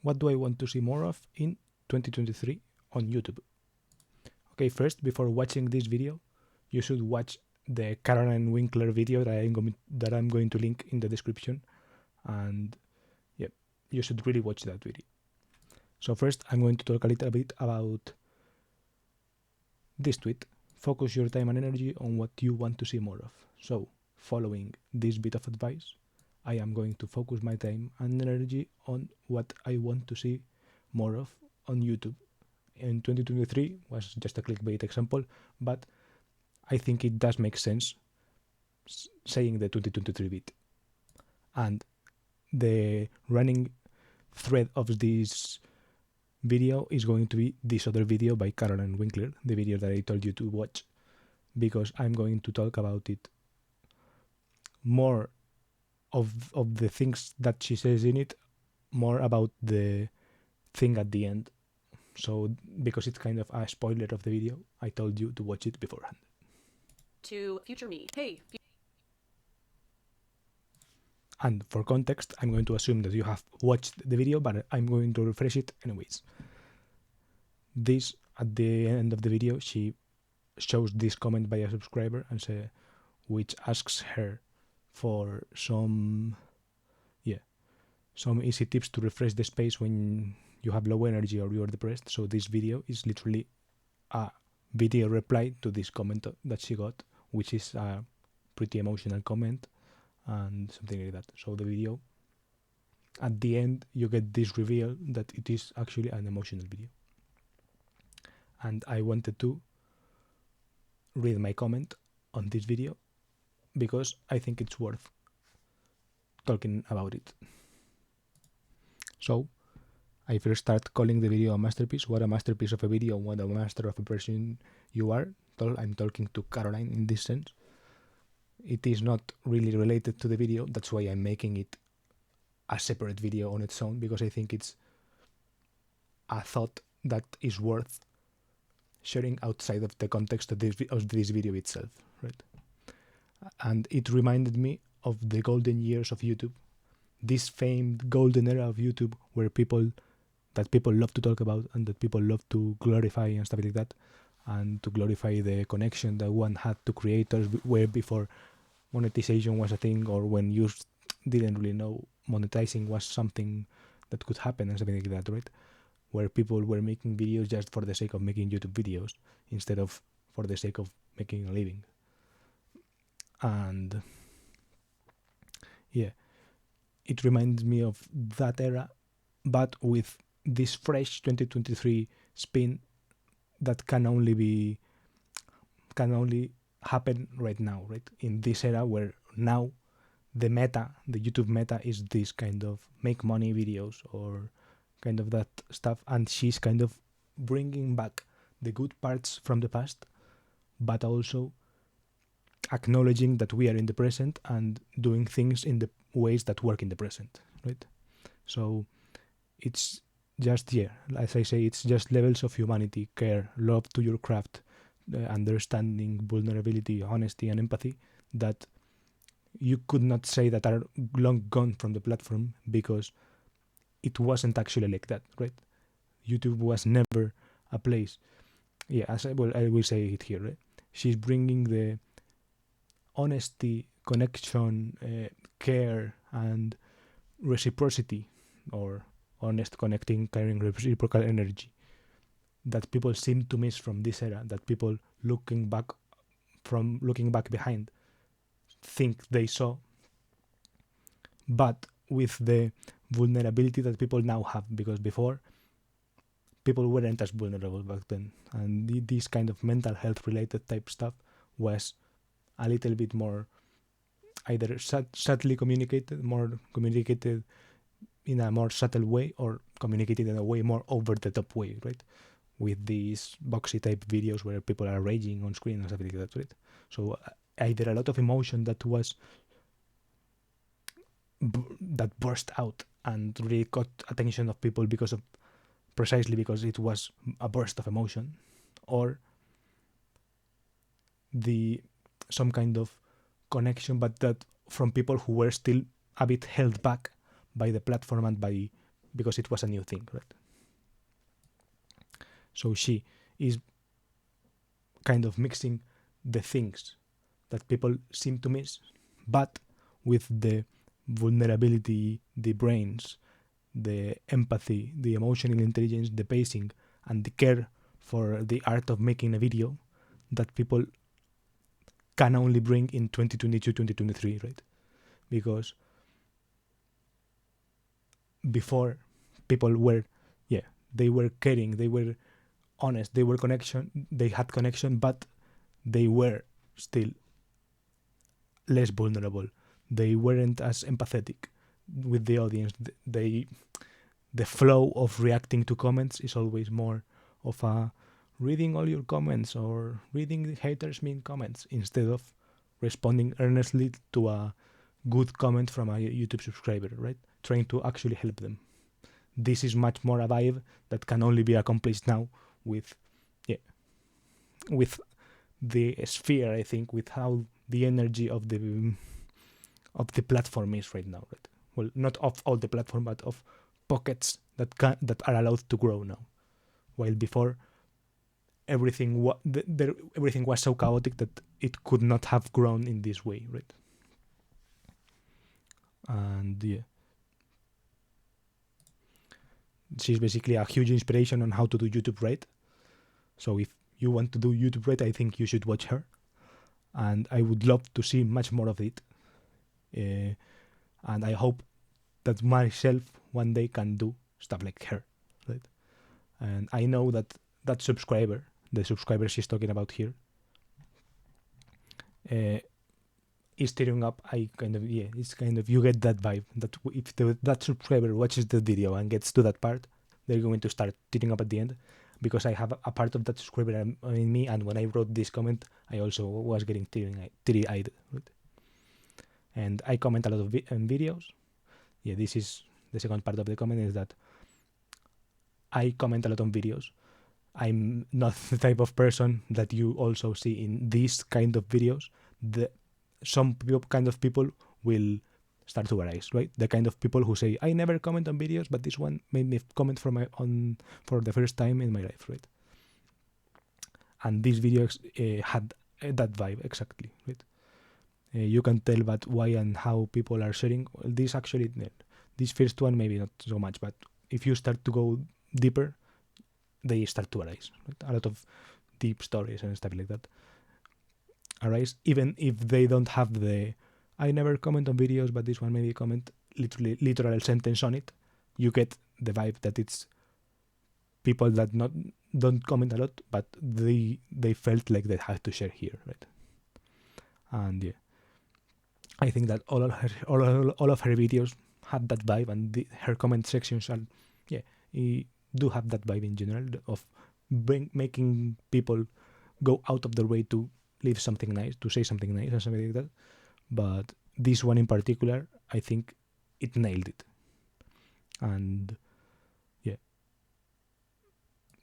what do I want to see more of in 2023 on YouTube? Okay, first, before watching this video, you should watch the Caroline Winkler video that I'm going to link in the description, and yeah, you should really watch that video. So first, I'm going to talk a little bit about this tweet. Focus your time and energy on what you want to see more of. So, following this bit of advice, I am going to focus my time and energy on what I want to see more of on YouTube. In 2023 was just a clickbait example, but I think it does make sense saying the 2023 bit. And the running thread of this video is going to be this other video by Caroline Winkler, the video that I told you to watch, because I'm going to talk about it more of the things that she says in it, more about the thing at the end. So because it's kind of a spoiler of the video, I told you to watch it beforehand. To future me. Hey. And for context, I'm going to assume that you have watched the video, but I'm going to refresh it anyways. This, at the end of the video, she shows this comment by a subscriber and which asks her for some easy tips to refresh the space when you have low energy or you're depressed. So this video is literally a video reply to this comment that she got, which is a pretty emotional comment and something like that. So the video, at the end, you get this reveal that it is actually an emotional video. And I wanted to read my comment on this video because I think it's worth talking about it. So I first start calling the video a masterpiece. What a masterpiece of a video, what a master of a person you are. I'm talking to Caroline in this sense. It is not really related to the video. That's why I'm making it a separate video on its own, because I think it's a thought that is worth sharing outside of the context of this video itself, right? And it reminded me of the golden years of YouTube, this famed golden era of YouTube where people love to talk about and that people love to glorify and stuff like that, and to glorify the connection that one had to creators where before monetization was a thing, or when you didn't really know monetizing was something that could happen and something like that, right? Where people were making videos just for the sake of making YouTube videos instead of for the sake of making a living. And yeah, it reminds me of that era, but with this fresh 2023 spin that can only happen right now, right? In this era where now the YouTube meta is this kind of make money videos or kind of that stuff, and she's kind of bringing back the good parts from the past, but also acknowledging that we are in the present and doing things in the ways that work in the present, right? So it's just, as I say, it's just levels of humanity, care, love to your craft, understanding, vulnerability, honesty, and empathy that you could not say that are long gone from the platform, because it wasn't actually like that, right? YouTube was never a place. Yeah, I will say it here, right? She's bringing the honesty, connection, care, and reciprocity, or honest, connecting, caring, reciprocal energy that people seem to miss from this era, that people looking back behind think they saw, but with the vulnerability that people now have, because before people weren't as vulnerable back then, and this kind of mental health related type stuff was a little bit more either subtly communicated in a more subtle way, or communicated in a way more over the top way, right? With these boxy type videos where people are raging on screen and stuff like that, right? So either a lot of emotion that burst out and really caught attention of people precisely because it was a burst of emotion, or some kind of connection, but that from people who were still a bit held back by the platform and by because it was a new thing, right? So she is kind of mixing the things that people seem to miss, but with the vulnerability, the brains, the empathy, the emotional intelligence, the pacing, and the care for the art of making a video that people can only bring in 2022, 2023, right? Because before, people were, they were caring, they were honest, they had connection, but they were still less vulnerable. They weren't as empathetic with the audience. The flow of reacting to comments is always more of a reading all your comments or reading the haters' mean comments instead of responding earnestly to a good comment from a YouTube subscriber, right? Trying to actually help them. This is much more a vibe that can only be accomplished now with, with the sphere, I think, with how the energy of the platform is right now, right? Well, not of all the platform, but of pockets that are allowed to grow now. While before, everything was so chaotic that it could not have grown in this way, right? And she's basically a huge inspiration on how to do YouTube right. So if you want to do YouTube right, I think you should watch her, and I would love to see much more of it. And I hope that myself one day can do stuff like her, right? And I know that the subscriber she's talking about here, is tearing up. It's kind of, you get that vibe that if that subscriber watches the video and gets to that part, they're going to start tearing up at the end, because I have a part of that subscriber in me, and when I wrote this comment, I also was getting teary-eyed, right? And I comment a lot of videos. This is the second part of the comment, is that I comment a lot on videos. I'm not the type of person that you also see in these kind of videos. Some kind of people will start to arise, right? The kind of people who say, I never comment on videos, but this one made me comment for the first time in my life, right? And these videos had that vibe exactly, right? You can tell that why and how people are sharing. This first one maybe not so much, but if you start to go deeper, they start to arise, right? A lot of deep stories and stuff like that arise, even if they don't have the I never comment on videos, but this one maybe comment literal sentence on it. You get the vibe that it's people that don't comment a lot, but they felt like they had to share here, right? And I think that all of her videos had that vibe, and her comment sections are do have that vibe in general of making people go out of their way to leave something nice, to say something nice and something like that. But this one in particular, I think it nailed it. And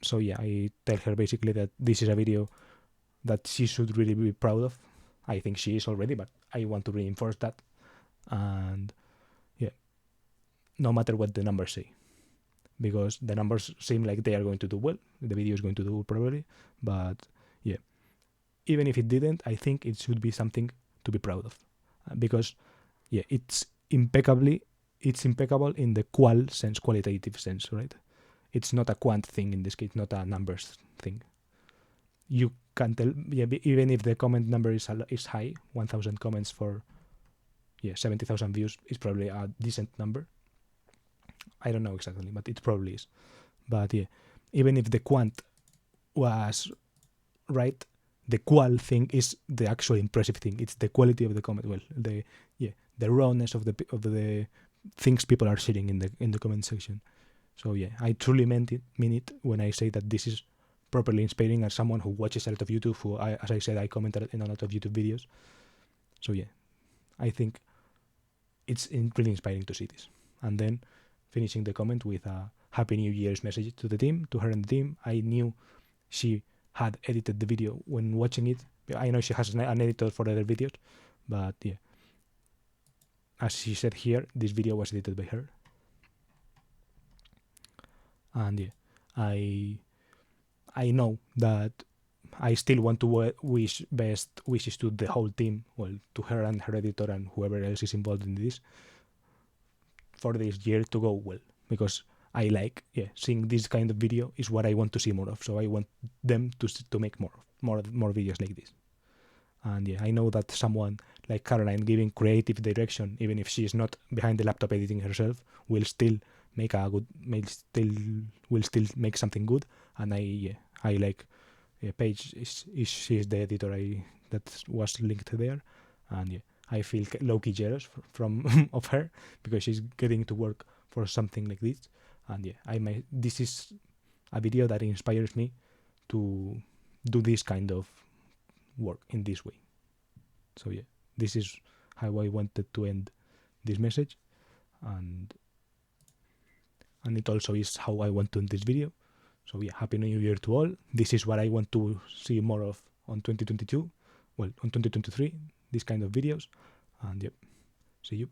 so I tell her basically that this is a video that she should really be proud of. I think she is already, but I want to reinforce that. And no matter what the numbers say, because the numbers seem like they are going to do well, the video is going to do probably, but even if it didn't, I think it should be something to be proud of, because it's impeccable in the qualitative sense, right? It's not a quant thing in this case, not a numbers thing. You can tell, even if the comment number is high, 1,000 comments for 70,000 views is probably a decent number. I don't know exactly, but it probably is. But even if the quant was right, the qual thing is the actual impressive thing. It's the quality of the comment. Well, the rawness of the things people are sharing in the comment section. So I truly mean it when I say that this is properly inspiring as someone who watches a lot of YouTube. As I said, I comment in a lot of YouTube videos. So I think it's really inspiring to see this. And then finishing the comment with a Happy New Year's message to her and the team. I knew she had edited the video when watching it. I know she has an editor for other videos, but as she said here, this video was edited by her. And yeah, I I know that I still want to wish best wishes to the whole team, well, to her and her editor and whoever else is involved in this, for this year to go well, because I like, yeah, seeing this kind of video is what I want to see more of. So I want them to make more videos like this. And yeah, I know that someone like Caroline giving creative direction, even if she is not behind the laptop editing herself, will still make a good, will still make something good. And I like, Paige is she is the editor that was linked there, and yeah, I feel low key jealous from of her, because she's getting to work for something like this. And yeah, this is a video that inspires me to do this kind of work in this way. So yeah, this is how I wanted to end this message, and it also is how I want to end this video. So yeah, happy New Year to all. This is what I want to see more of on 2022. Well, on 2023, these kind of videos. And yep, see you.